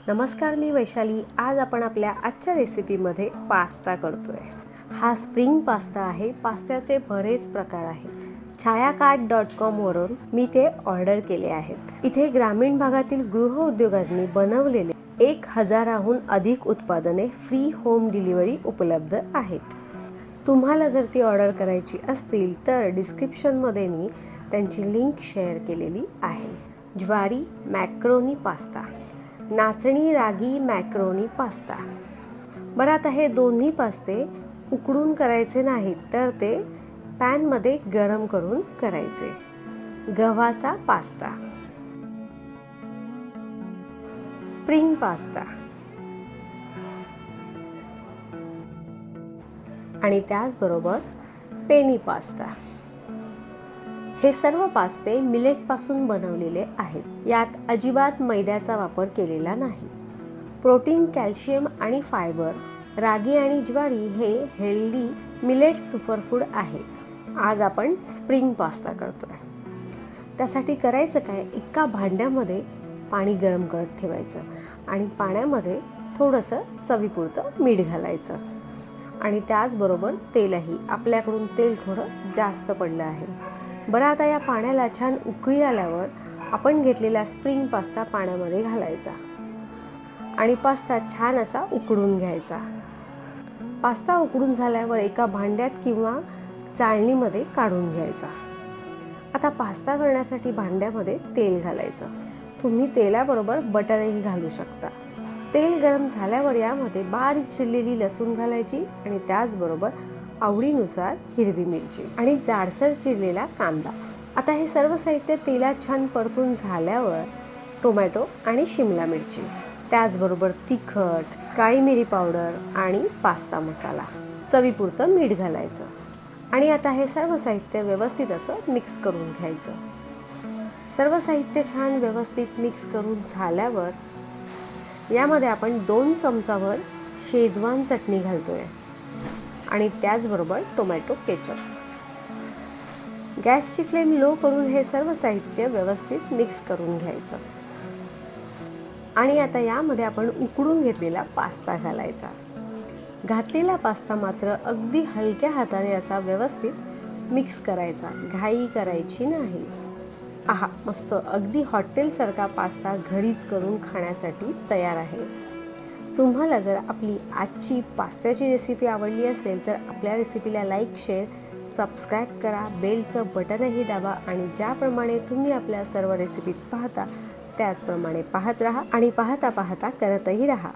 नमस्कार, मी वैशाली। आज आपण आपल्या आजच्या रेसिपीमध्ये पास्ता करतोय। हा स्प्रिंग पास्ता आहे। पास्त्याचे बरेच प्रकार आहेत। छायाकार्ट.com वरून मी ते ऑर्डर केले आहेत। इथे ग्रामीण भागातील गृहउद्योगांनी बनवलेले 1000हून अधिक उत्पादने फ्री होम डिलिव्हरी उपलब्ध आहेत। तुम्हाला जर ती ऑर्डर करायची असतील तर डिस्क्रिप्शनमध्ये मी त्यांची लिंक शेअर केलेली आहे। ज्वारी मॅक्रोनी पास्ता, नाचणी रागी मॅक्रोनी पास्ता। बरं, आता हे दोन्ही पास्ते उकडून करायचे नाहीत तर ते पॅनमध्ये गरम करून करायचे। गव्हाचा पास्ता, स्प्रिंग पास्ता आणि त्याचबरोबर पेनी पास्ता। हे सर्व पास्ते मिलेटपासून बनवलेले आहेत। यात अजिबात मैद्याचा वापर केलेला नाही। प्रोटीन, कॅल्शियम आणि फायबर, रागी आणि ज्वारी हे हेल्दी मिलेट सुपरफूड आहे। आज आपण स्प्रिंग पास्ता करतोय। त्यासाठी करायचं काय, एका भांड्यामध्ये पाणी गरम करत ठेवायचं आणि पाण्यामध्ये थोडंसं चवीपुरतं मीठ घालायचं आणि त्याचबरोबर तेलही। आपल्याकडून तेल थोडं जास्त पडलं आहे। बरं, आता या पाण्याला छान उकळी आल्यावर आपण घेतलेला स्प्रिंग पास्ता पाण्यामध्ये घालायचा आणि पास्ता छान असा उकडून घ्यायचा। पास्ता उकडून झाल्यावर एका भांड्यात किंवा चाळणीमध्ये काढून घ्यायचा। आता पास्ता करण्यासाठी भांड्यामध्ये तेल घालायचं। तुम्ही तेलाबरोबर बटरही घालू शकता। तेल गरम झाल्यावर यामध्ये बारीक चिरलेली लसूण घालायची आणि त्याचबरोबर आवडीनुसार हिरवी मिरची आणि जाडसर चिरलेला कांदा। आता हे सर्व साहित्य तेलात छान परतून झाल्यावर टोमॅटो आणि शिमला मिरची, त्याचबरोबर तिखट, काळी मिरी पावडर आणि पास्ता मसाला, चवीपुरतं मीठ घालायचं आणि आता हे सर्व साहित्य व्यवस्थित असं मिक्स करून घ्यायचं। सर्व साहित्य छान व्यवस्थित मिक्स करून झाल्यावर यामध्ये आपण 2 चमचाभर शेजवान चटणी घालतोय आणि त्याचबरोबर टोमॅटो केचप। गॅसची फ्लेम लो करून हे सर्व साहित्य व्यवस्थित मिक्स करून घ्यायचं आणि आता यामध्ये आपण उकडून घेतलेला पास्ता घालायचा। घातलेला पास्ता मात्र अगदी हलक्या हाताने असा व्यवस्थित मिक्स करायचा, घाई करायची नाही। आहा, मस्त, अगदी हॉटेलसारखा पास्ता घरीच करून खाण्यासाठी तयार आहे। तुम्हाला जर आपली आजची पास्त्याची रेसिपी आवडली असेल तर आपल्या रेसिपीला लाईक, शेअर, सबस्क्राईब करा, बेलचं बटनही दाबा आणि ज्याप्रमाणे तुम्ही आपल्या सर्व रेसिपीज पाहता त्याचप्रमाणे पाहत राहा आणि पाहता पाहता करतही राहा।